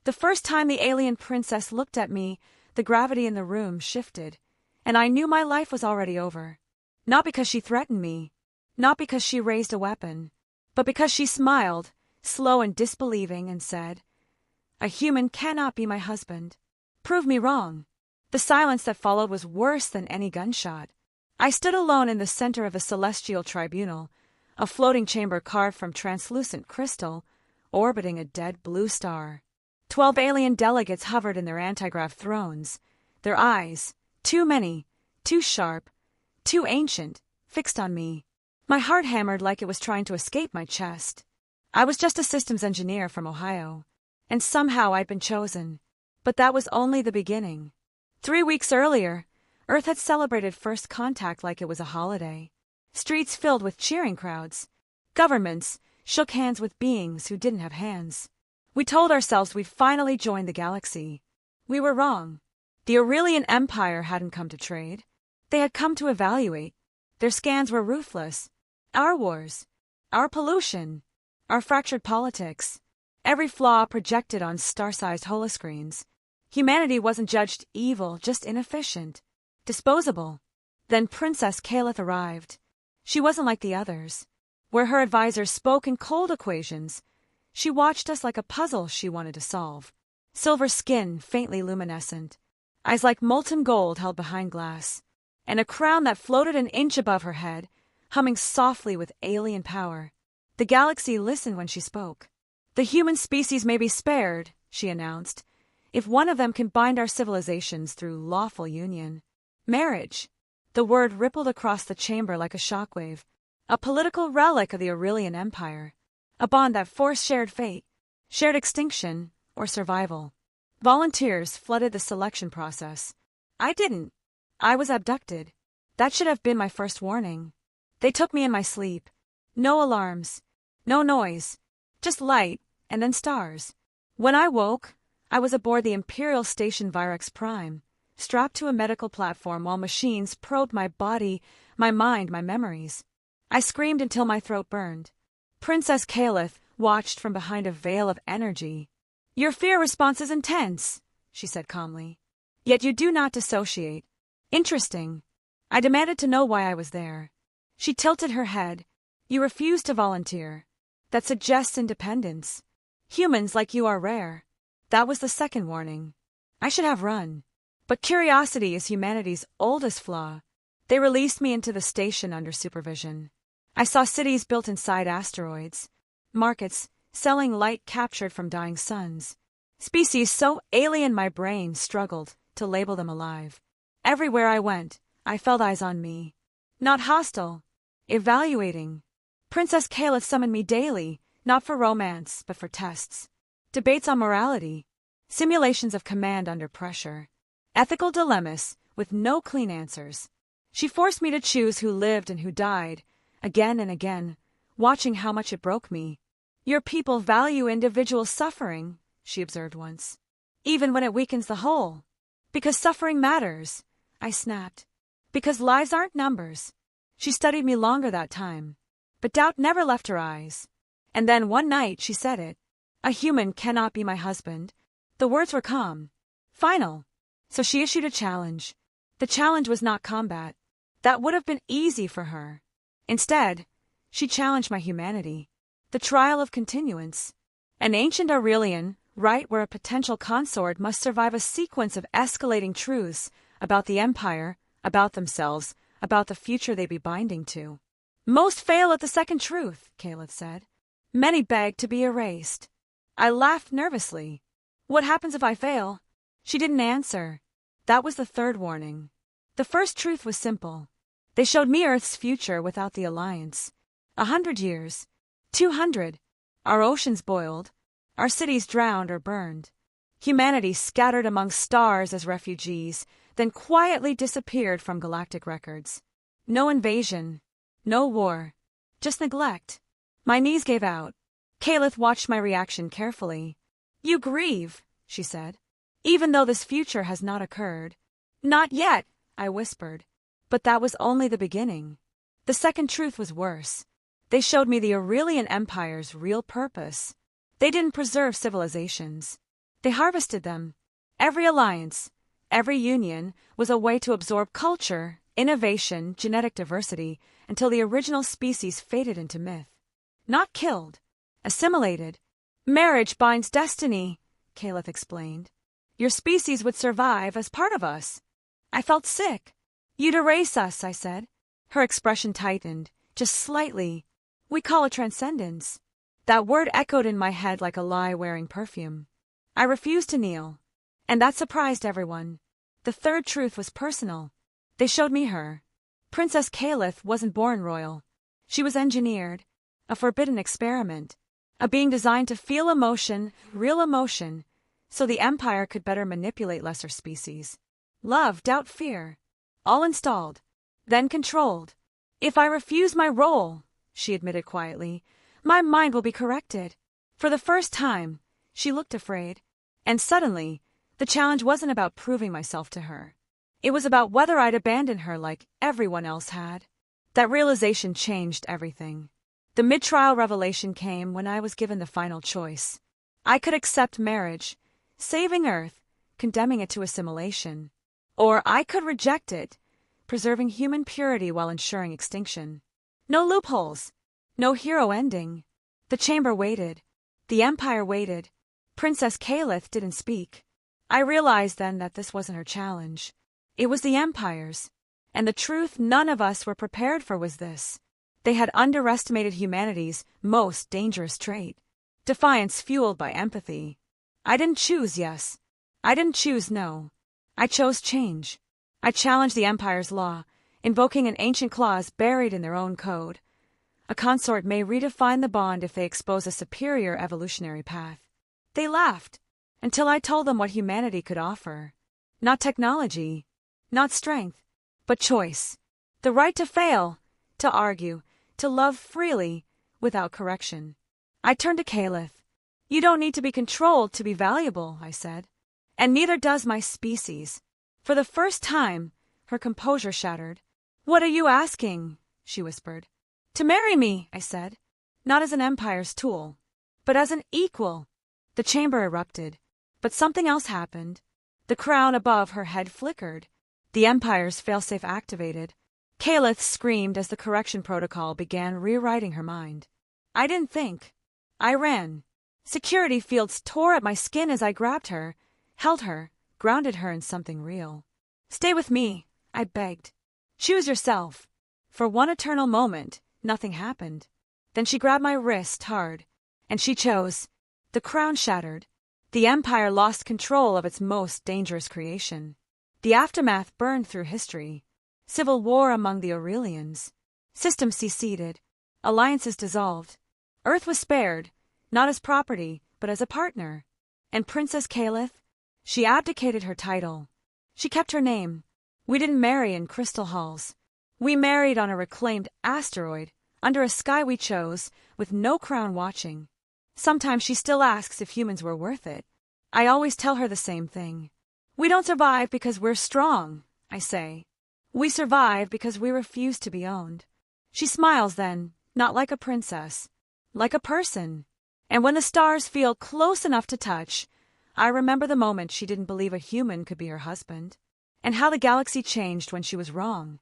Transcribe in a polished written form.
The first time the alien princess looked at me, the gravity in the room shifted, and I knew my life was already over. Not because she threatened me, not because she raised a weapon, but because she smiled, slow and disbelieving, and said, "A human cannot be my husband. Prove me wrong." The silence that followed was worse than any gunshot. I stood alone in the center of the celestial tribunal, a floating chamber carved from translucent crystal, orbiting a dead blue star. 12 alien delegates hovered in their anti-grav thrones, their eyes, too many, too sharp, too ancient, fixed on me. My heart hammered like it was trying to escape my chest. I was just a systems engineer from Ohio, and somehow I'd been chosen. But that was only the beginning. 3 weeks earlier, Earth had celebrated first contact like it was a holiday. Streets filled with cheering crowds. Governments shook hands with beings who didn't have hands. We told ourselves we'd finally joined the galaxy. We were wrong. The Aurelian Empire hadn't come to trade. They had come to evaluate. Their scans were ruthless. Our wars, our pollution, our fractured politics, every flaw projected on star-sized holoscreens. Humanity wasn't judged evil, just inefficient, disposable. Then Princess Caleth arrived. She wasn't like the others, where her advisors spoke in cold equations. She watched us like a puzzle she wanted to solve. Silver skin, faintly luminescent, eyes like molten gold held behind glass, and a crown that floated an inch above her head, humming softly with alien power. The galaxy listened when she spoke. "The human species may be spared," she announced, "if one of them can bind our civilizations through lawful union. Marriage." The word rippled across the chamber like a shockwave, a political relic of the Aurelian Empire, a bond that forced shared fate, shared extinction, or survival. Volunteers flooded the selection process. I didn't. I was abducted. That should have been my first warning. They took me in my sleep. No alarms, no noise, just light, and then stars. When I woke, I was aboard the Imperial Station Virex Prime, strapped to a medical platform while machines probed my body, my mind, my memories. I screamed until my throat burned. Princess Caleth watched from behind a veil of energy. "Your fear response is intense," she said calmly. "Yet you do not dissociate. Interesting." I demanded to know why I was there. She tilted her head. "You refuse to volunteer. That suggests independence. Humans like you are rare." That was the second warning. I should have run. But curiosity is humanity's oldest flaw. They released me into the station under supervision. I saw cities built inside asteroids, markets selling light captured from dying suns, species so alien my brain struggled to label them alive. Everywhere I went, I felt eyes on me. Not hostile, evaluating. Princess Caleth summoned me daily, not for romance, but for tests. Debates on morality, simulations of command under pressure, ethical dilemmas with no clean answers. She forced me to choose who lived and who died, again and again, watching how much it broke me. "Your people value individual suffering," she observed once, "even when it weakens the whole." "Because suffering matters," I snapped. "Because lives aren't numbers." She studied me longer that time, but doubt never left her eyes. And then one night she said it. "A human cannot be my husband." The words were calm, final. So she issued a challenge. The challenge was not combat. That would have been easy for her. Instead, she challenged my humanity. The trial of continuance. An ancient Aurelian, right where a potential consort must survive a sequence of escalating truths about the Empire, about themselves, about the future they'd be binding to. "Most fail at the second truth," Caleth said. "Many beg to be erased." I laughed nervously. "What happens if I fail?" She didn't answer. That was the third warning. The first truth was simple. They showed me Earth's future without the Alliance. 100 years. 200. Our oceans boiled. Our cities drowned or burned. Humanity scattered among stars as refugees, then quietly disappeared from galactic records. No invasion. No war. Just neglect. My knees gave out. Caleth watched my reaction carefully. "You grieve," she said, "even though this future has not occurred." "Not yet," I whispered. But that was only the beginning. The second truth was worse. They showed me the Aurelian Empire's real purpose. They didn't preserve civilizations. They harvested them. Every alliance, every union was a way to absorb culture, innovation, genetic diversity, until the original species faded into myth. Not killed, assimilated. Marriage binds destiny, Caliph explained. Your species would survive as part of us. I felt sick. You'd erase us, I said. Her expression tightened, just slightly. We call it transcendence. That word echoed in my head like a lie wearing perfume. I refused to kneel. And that surprised everyone. The third truth was personal. They showed me her. Princess Caliph wasn't born royal. She was engineered. A forbidden experiment. A being designed to feel emotion, real emotion, so the Empire could better manipulate lesser species. Love, doubt, fear. All installed. Then controlled. If I refuse my role, she admitted quietly, my mind will be corrected. For the first time, she looked afraid. And suddenly, the challenge wasn't about proving myself to her. It was about whether I'd abandon her like everyone else had. That realization changed everything. The mid-trial revelation came when I was given the final choice. I could accept marriage, saving Earth, condemning it to assimilation. Or I could reject it, preserving human purity while ensuring extinction. No loopholes. No hero ending. The chamber waited. The Empire waited. Princess Caliph didn't speak. I realized then that this wasn't her challenge. It was the Empire's. And the truth none of us were prepared for was this. They had underestimated humanity's most dangerous trait. Defiance fueled by empathy. I didn't choose yes. I didn't choose no. I chose change. I challenged the Empire's law, invoking an ancient clause buried in their own code. A consort may redefine the bond if they expose a superior evolutionary path. They laughed, until I told them what humanity could offer. Not technology, not strength, but choice. The right to fail, to argue, to love freely, without correction. I turned to Caliph. You don't need to be controlled to be valuable, I said. And neither does my species. For the first time, her composure shattered. What are you asking? She whispered. To marry me, I said. Not as an Empire's tool, but as an equal. The chamber erupted, but something else happened. The crown above her head flickered. The Empire's failsafe activated. Caliph screamed as the correction protocol began rewriting her mind. I didn't think. I ran. Security fields tore at my skin as I grabbed her, held her, grounded her in something real. Stay with me, I begged. Choose yourself. For one eternal moment, nothing happened. Then she grabbed my wrist hard, and she chose. The crown shattered. The Empire lost control of its most dangerous creation. The aftermath burned through history. Civil war among the Aurelians. Systems seceded. Alliances dissolved. Earth was spared, not as property, but as a partner. And Princess Caliph? She abdicated her title. She kept her name. We didn't marry in crystal halls. We married on a reclaimed asteroid, under a sky we chose, with no crown watching. Sometimes she still asks if humans were worth it. I always tell her the same thing. We don't survive because we're strong, I say. We survive because we refuse to be owned. She smiles then, not like a princess, like a person. And when the stars feel close enough to touch, I remember the moment she didn't believe a human could be her husband, and how the galaxy changed when she was wrong.